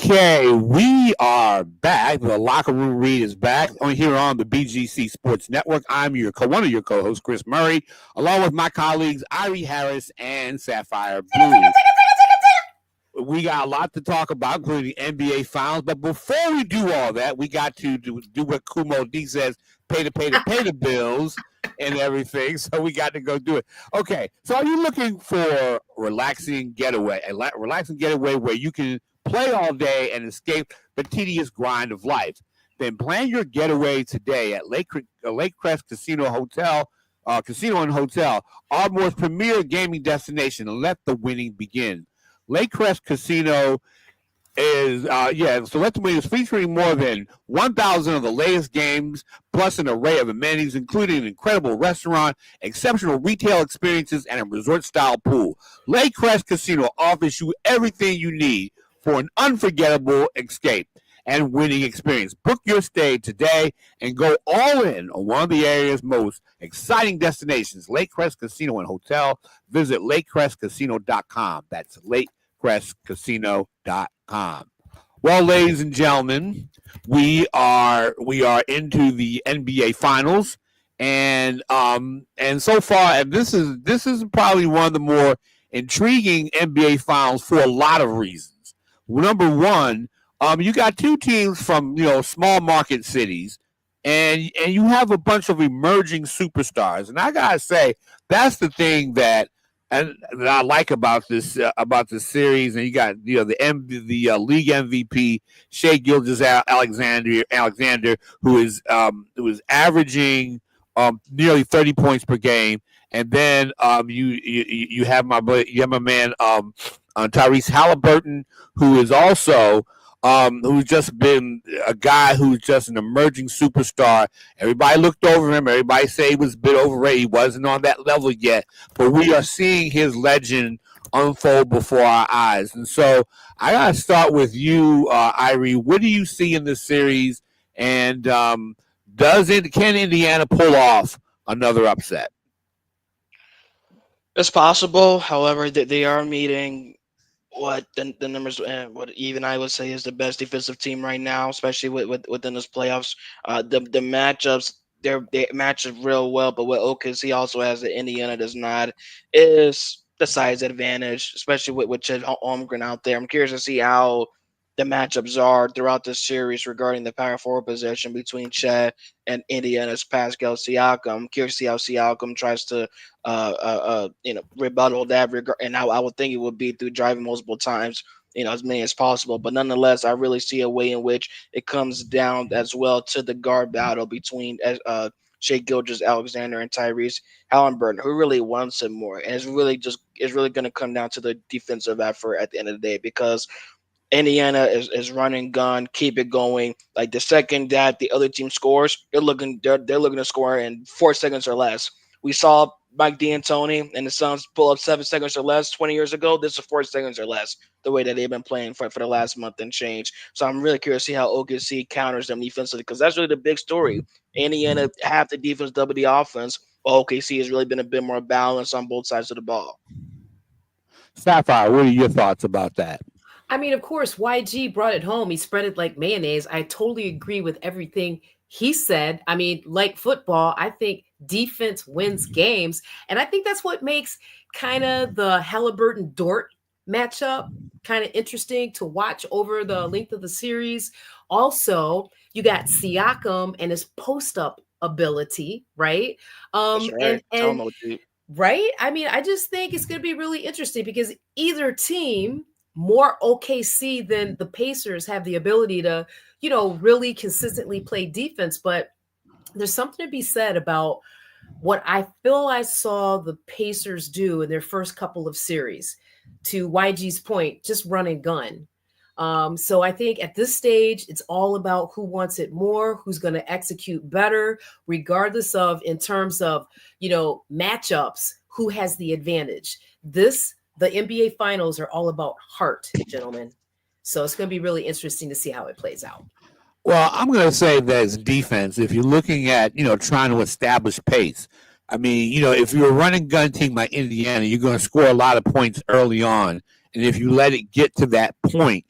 Okay, we are back. The Locker Room Read is back here on the BGC Sports Network. I'm one of your co-hosts, Chris Murray, along with my colleagues Irie Harris and Saphyr Blue. We got a lot to talk about, including the NBA Finals. But before we do all that, we got to do what Kumo D says: pay the bills and everything. So we got to go do it. Okay, so are you looking for a relaxing getaway where you can play all day and escape the tedious grind of life? Then plan your getaway today at Lake Crest Casino and Hotel, Ardmore's premier gaming destination, and let the winning begin. Lake Crest Casino is featuring more than 1,000 of the latest games, plus an array of amenities, including an incredible restaurant, exceptional retail experiences, and a resort-style pool. Lake Crest Casino offers you everything you need for an unforgettable escape and winning experience. Book your stay today and go all in on one of the area's most exciting destinations, Lake Crest Casino and Hotel. Visit lakecrestcasino.com. That's lakecrestcasino.com. Well, ladies and gentlemen, we are into the NBA Finals, and so far, and this is probably one of the more intriguing NBA Finals for a lot of reasons. Number one, you got two teams from small market cities, and you have a bunch of emerging superstars. And I gotta say, that's the thing that I like about this series. And you got the league MVP Shai Gilgeous-Alexander, who is averaging nearly 30 points per game. And then you have my man Tyrese Halliburton, who is also who's just been a guy who's just an emerging superstar. Everybody looked over him. Everybody say he was a bit overrated. He wasn't on that level yet. But we are seeing his legend unfold before our eyes. And so I got to start with you, Irie. What do you see in this series? And can Indiana pull off another upset? It's possible. However, they are meeting what the numbers and what even I would say is the best defensive team right now, especially within this playoffs. The matchups they match up real well, but what OKC also has that Indiana does not is the size advantage, especially with Chet Holmgren out there. I'm curious to see how the matchups are throughout this series regarding the power forward position between Chet and Indiana's Pascal Siakam. I'm curious to see how Siakam tries to rebuttal that and how I would think it would be through driving multiple times, as many as possible. But nonetheless, I really see a way in which it comes down as well to the guard battle between Shai Gilgeous-Alexander and Tyrese Halliburton, who really wants it more. And it's really going to come down to the defensive effort at the end of the day, because Indiana is running gun, keep it going. Like the second that the other team scores, they're looking to score in 4 seconds or less. We saw Mike D'Antoni and the Suns pull up 7 seconds or less 20 years ago. This is 4 seconds or less, the way that they've been playing for the last month and change. So I'm really curious to see how OKC counters them defensively, because that's really the big story. Indiana half the defense, double the offense, while OKC has really been a bit more balanced on both sides of the ball. Saphyr, what are your thoughts about that? I mean, of course, YG brought it home. He spread it like mayonnaise. I totally agree with everything he said. I mean, like football, I think defense wins games. And I think that's what makes kind of the Halliburton-Dort matchup kind of interesting to watch over the length of the series. Also, you got Siakam and his post-up ability, right? That's right. Right? I mean, I just think it's going to be really interesting because either team, more OKC than the Pacers, have the ability to, really consistently play defense. But there's something to be said about what I feel I saw the Pacers do in their first couple of series. To YG's point, just run and gun. So I think at this stage, it's all about who wants it more, who's going to execute better, regardless of in terms of, matchups, who has the advantage. The NBA Finals are all about heart, gentlemen. So it's going to be really interesting to see how it plays out. Well, I'm going to say that it's defense. If you're looking at, trying to establish pace, I mean, if you're a running gun team like Indiana, you're going to score a lot of points early on. And if you let it get to that point,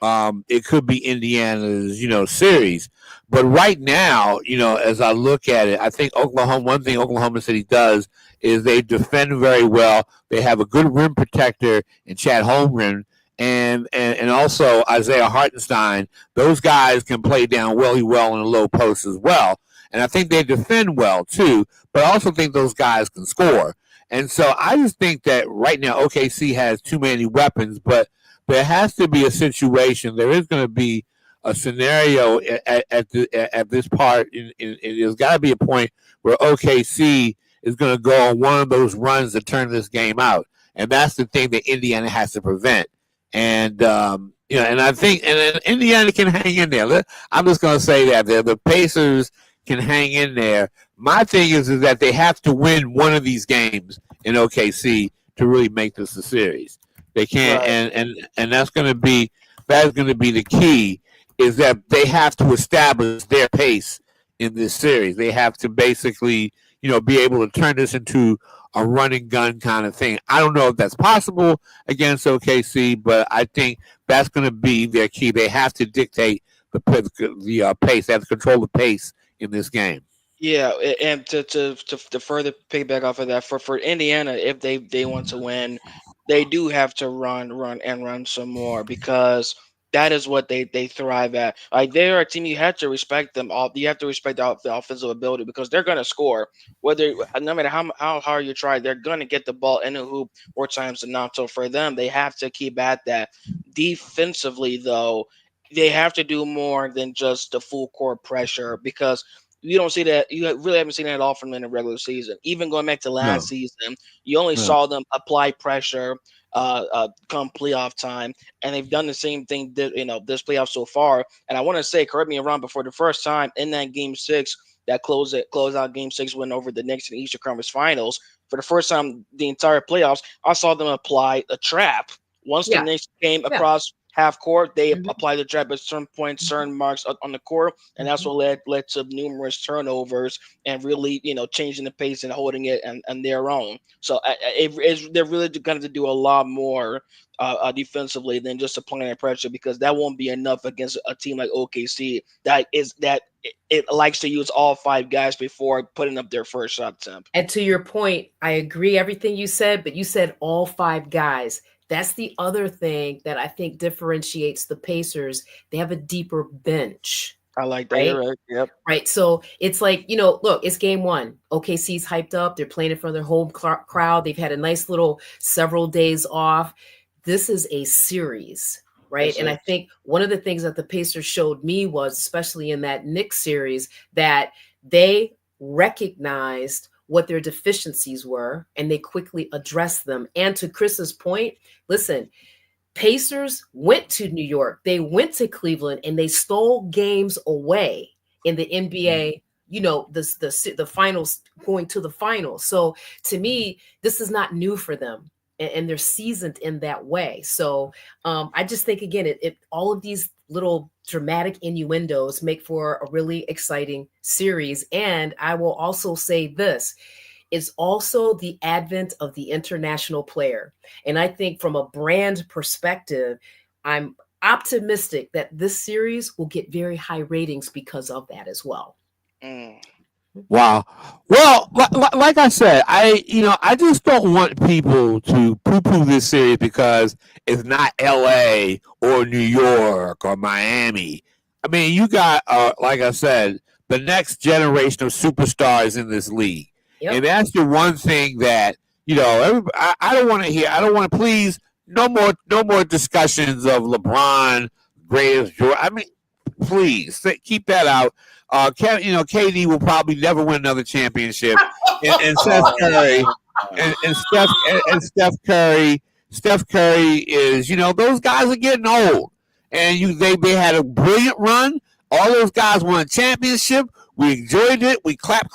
it could be Indiana's, series. But right now, as I look at it, I think one thing Oklahoma City does is they defend very well. They have a good rim protector in Chad Holmgren and also Isaiah Hartenstein. Those guys can play down really well in the low post as well. And I think they defend well too, but I also think those guys can score. And so I just think that right now OKC has too many weapons, but there has to be a situation. There is going to be a scenario at this part. There's got to be a point where OKC is going to go on one of those runs to turn this game out, and that's the thing that Indiana has to prevent. And and I think and Indiana can hang in there. I'm just going to say that the Pacers can hang in there. My thing is that they have to win one of these games in OKC to really make this a series. They can't, right. and that's going to be the key. Is that they have to establish their pace in this series. They have to basically, be able to turn this into a run and gun kind of thing. I don't know if that's possible against OKC, but I think that's going to be their key. They have to dictate the pace. They have to control the pace in this game. Yeah, and to further piggyback off of that, for Indiana, if they want to win, they do have to run some more, because that is what they thrive at. Like, they are a team, you have to respect them all. You have to respect the offensive ability, because they're going to score. No matter how hard you try, they're going to get the ball in the hoop more times than not. So for them, they have to keep at that. Defensively, though, they have to do more than just the full court pressure, because you don't see that. You really haven't seen that at all from them in the regular season. Even going back to last season, you only saw them apply pressure come playoff time, and they've done the same thing this playoff so far. And I want to say, correct me if I'm wrong, but for the first time in that Game 6, that close out Game 6 win over the Knicks in the Eastern Conference Finals, for the first time the entire playoffs, I saw them apply a trap. Once the Knicks came across half court, they applied the trap at certain points, certain marks on the court, and that's what led to numerous turnovers and really, changing the pace and holding it on their own. So they're really going to do a lot more defensively than just applying pressure, because that won't be enough against a team like OKC that it likes to use all 5 guys before putting up their first shot attempt. And to your point, I agree everything you said, but you said all 5 guys. That's the other thing that I think differentiates the Pacers. They have a deeper bench. I like that. Right? Right. Yep. Right. So it's like, look, it's game 1. OKC's hyped up. They're playing in front of their home crowd. They've had a nice little several days off. This is a series, right? And I think one of the things that the Pacers showed me was, especially in that Knicks series, that they recognized what their deficiencies were, and they quickly addressed them. And to Chris's point, listen, Pacers went to New York, they went to Cleveland, and they stole games away in the NBA, the finals, going to the finals. So to me, this is not new for them, and they're seasoned in that way. So I just think, again, it all of these little dramatic innuendos make for a really exciting series. And I will also say this is also the advent of the international player. And I think from a brand perspective, I'm optimistic that this series will get very high ratings because of that as well. Wow. Well, like I said, I just don't want people to poo-poo this series because it's not LA or New York or Miami. I mean, you got, like I said, the next generation of superstars in this league. Yep. And that's the one thing that, I don't want to hear. I don't want to, please, no more discussions of LeBron, greatest Jordan. I mean, please keep that out. KD will probably never win another championship, and Steph Curry, and Steph Curry is, those guys are getting old, and they had a brilliant run. All those guys won a championship. We enjoyed it. We clap,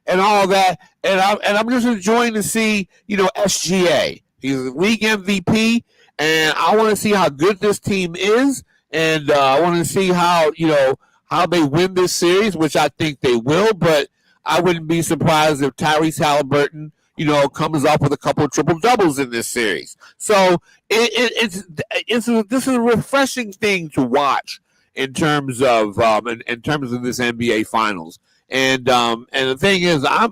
and all that. And I'm just enjoying to see, SGA. He's the league MVP, and I want to see how good this team is, and I want to see how they win this series, which I think they will. But I wouldn't be surprised if Tyrese Halliburton, comes up with a couple of triple doubles in this series. So this is a refreshing thing to watch in terms of in terms of this NBA Finals. And the thing is, I'm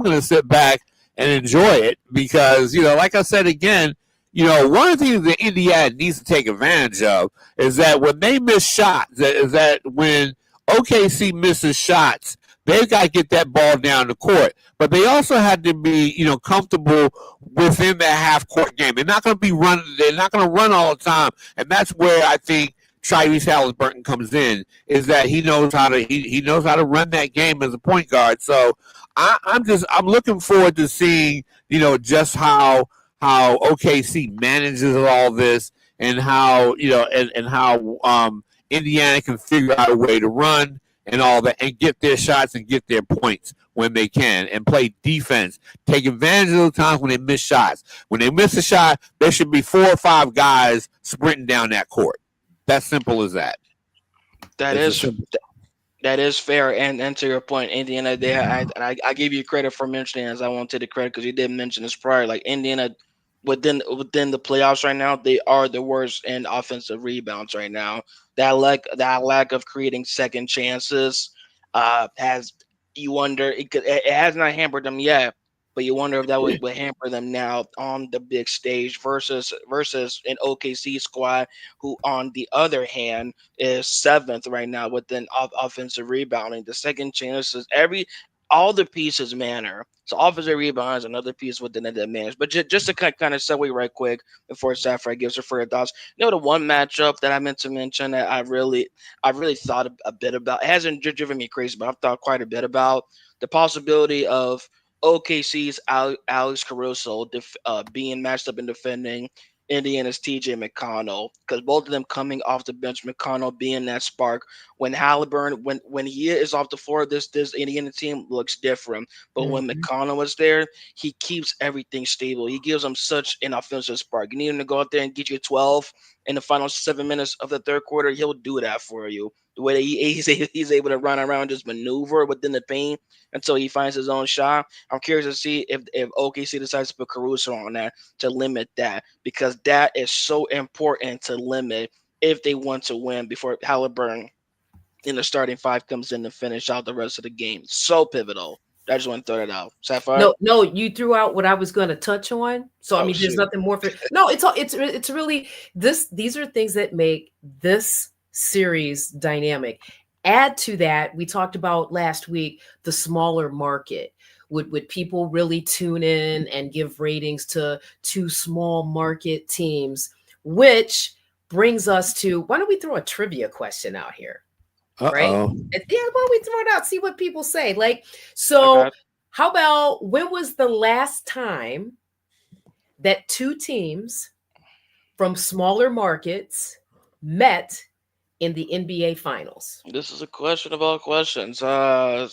gonna sit back and enjoy it because like I said again, one of the things that Indiana needs to take advantage of is that when they miss shots, is that when OKC misses shots, they've got to get that ball down the court. But they also had to be, comfortable within that half court game. They're not going to be running. They're not going to run all the time, and that's where I think Tyrese Halliburton comes in. Is that he knows how to he knows how to run that game as a point guard. So I'm looking forward to seeing just how OKC manages all this and how and how Indiana can figure out a way to run and all that and get their shots and get their points when they can and play defense. Take advantage of the times when they miss shots. When they miss a shot, there should be 4 or 5 guys sprinting down that court. That's simple as that. That is fair. And to your point, Indiana, I give you credit for mentioning, as I wanted the credit because you did mention this prior. Like Indiana, within the playoffs right now, they are the worst in offensive rebounds right now. That lack of creating second chances has, you wonder, it has not hampered them yet, but you wonder if that would hamper them now on the big stage versus an OKC squad who, on the other hand, is 7th right now within offensive rebounding. The second chances, all the pieces matter. So offensive rebound is another piece within that manage. But just to kind of segue right quick before Saphyr gives her further thoughts, the one matchup that I meant to mention that I really thought a bit about. It hasn't driven me crazy, but I've thought quite a bit about the possibility of OKC's Alex Caruso being matched up and defending Indiana's TJ McConnell, because both of them coming off the bench, McConnell being that spark. When Halliburton, when he is off the floor, this Indiana team looks different. But when McConnell was there, he keeps everything stable. He gives them such an offensive spark. You need him to go out there and get you 12 in the final 7 minutes of the third quarter. He'll do that for you. The way that he's able to run around, just maneuver within the paint until he finds his own shot. I'm curious to see if OKC decides to put Caruso on that to limit that, because that is so important to limit if they want to win before Halliburton in the starting 5 comes in to finish out the rest of the game. So pivotal. I just want to throw that out. Saphyr? No, you threw out what I was going to touch on. So there's nothing more for. No, it's really this. These are things that make this series dynamic. Add to that, we talked about last week the smaller market. Would people really tune in and give ratings to 2 small market teams? Which brings us to, why don't we throw a trivia question out here? Right? Yeah, why don't we throw it out? See what people say. How about, when was the last time that 2 teams from smaller markets met in the NBA Finals? This is a question of all questions. Small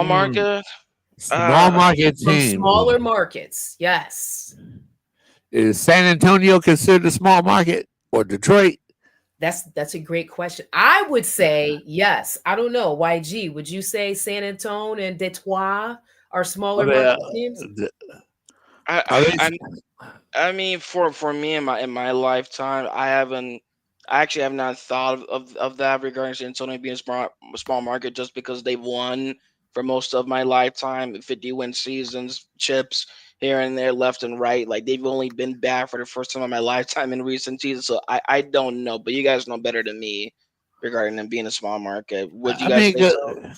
market? Small market team. From smaller markets, yes. Is San Antonio considered a small market, or Detroit? That's a great question. I would say yes. I don't know. YG, would you say San Antonio and Detroit are smaller market teams? I mean, for me in my lifetime, I actually have not thought of that regarding San Antonio being a small market, just because they've won for most of my lifetime, 50-win seasons, chips here and there, left and right. Like, they've only been bad for the first time in my lifetime in recent seasons. So I don't know, but you guys know better than me regarding them being a small market. Would you guys say so?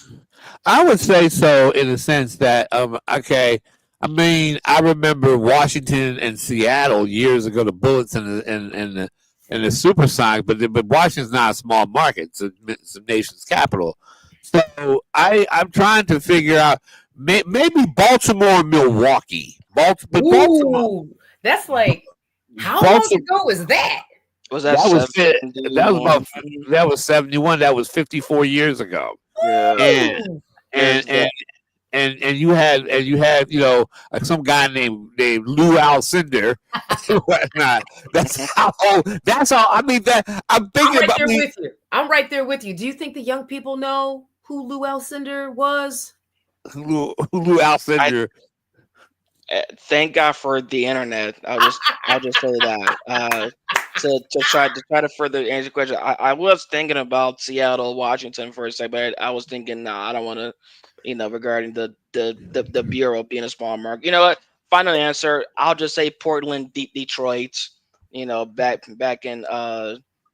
I would say so, in the sense that okay. I mean, I remember Washington and Seattle years ago, the Bullets and the Supersonics, but Washington's not a small market. It's a nation's capital. So I'm trying to figure out maybe Baltimore and Milwaukee. Baltimore. That's like, how long ago was that? That was 71. That was 54 years ago. Yeah. And you had some guy named Lou Alcindor. That's how old. That's all. I mean, that I'm thinking about. I'm right there with you. Do you think the young people know who Lou Alcindor was? Lou Alcindor. Thank God for the internet. I'll just say that. To try to further answer the question, I was thinking about Seattle, Washington for a second, but I was thinking, nah, I don't want to, regarding the bureau being a small market. You know what? Final answer. I'll just say Portland, Detroit. Back in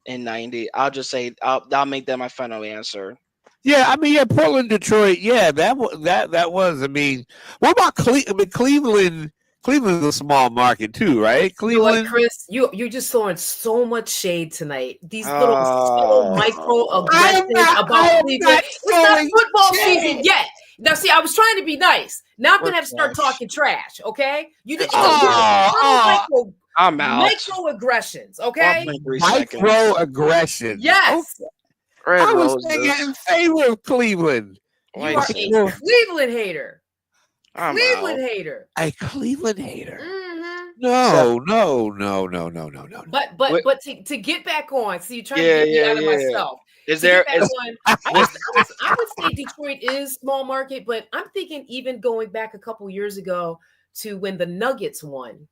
'90. I'll just say I'll make that my final answer. Yeah, I mean, yeah, Portland, Detroit. Yeah, that was. I mean, what about Cleveland? I mean, Cleveland. Cleveland's a small market too, right? You know what, Cleveland. Chris? You're just throwing so much shade tonight. These little subtle Oh, microaggressions I about am Cleveland. not It's not throwing football season shade. yet. Now, see, I was trying to be nice. Now I'm we're gonna have to start trash. talking trash. Okay? You That's know, okay. little Oh, oh, subtle I'm out. microaggressions. Okay? 1.3 seconds. microaggressions. Okay, Yes, Red I was thinking in roses. favor of Cleveland. you White are Okay, a well, citrus. Cleveland hater. I'm Cleveland out. hater. a Cleveland hater. Hmm Seth, No, no, no, no, no, no, no, But what? but but to get back on, see, you're trying to Yeah, get me yeah, out of yeah. myself. Is To get there back is on, what? I would say Detroit is small market, but I'm thinking even going back a couple years ago to when the Nuggets won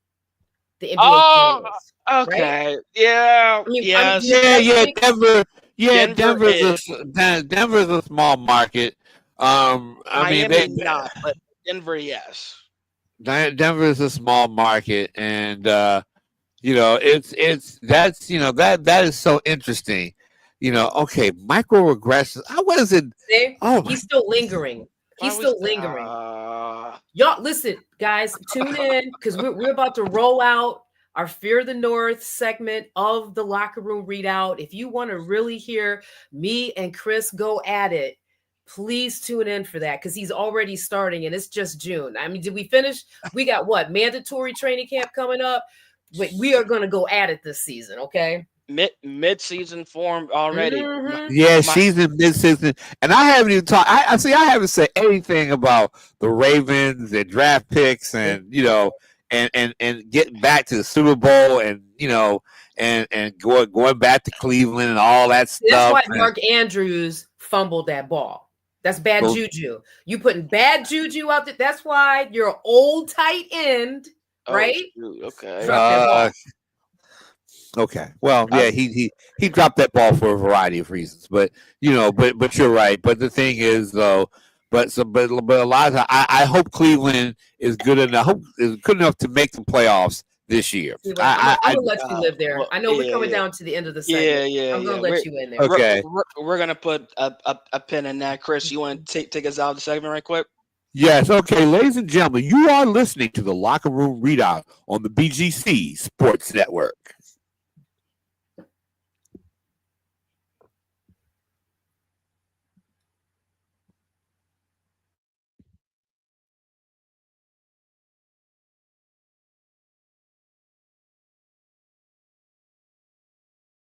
the NBA Oh, Finals, right? okay. Yeah, I mean, do you yes. Yeah, guys yeah, think? Denver. Yeah, Denver is. Denver's a small market. I mean, Miami not, but Denver yes. Denver's a small market, and it's that is so interesting. Okay, microaggressions. What is it? See, Oh my he's still lingering. Why He's was still lingering. uh Y'all, listen, guys, tune in because we're about to roll out our Fear the North segment of the locker room readout. If you want to really hear me and Chris go at it, please tune in for that because he's already starting and it's just June. I mean, did we finish? We got what? Mandatory training camp coming up. But we are going to go at it this season, okay? mid season form already? Mm-hmm. Yeah, My she's in mid-season, and I haven't even talked. I see. I haven't said anything about the Ravens and draft picks, and and getting back to the Super Bowl, and and going back to Cleveland and all that That's stuff. why Mark Andrews fumbled that ball. That's bad Well, juju. You putting bad juju out there. That's why your old tight end, oh right? shoot, okay. Dropped that ball. Okay. Well, I, yeah, he dropped that ball for a variety of reasons, but but you're right. But the thing is, though, but a lot of time, I hope Cleveland is good enough. I hope is good enough to make the playoffs this year. See, well, I'm gonna let you live there. well, I know we're yeah, coming yeah, down to the end of the yeah, segment. yeah, I'm gonna yeah. let you in there. Okay. We're gonna put a pin in that. Chris, you want to take us out of the segment right quick? Yes. Okay, ladies and gentlemen, you are listening to the Locker Room Readout on the BGC Sports Network.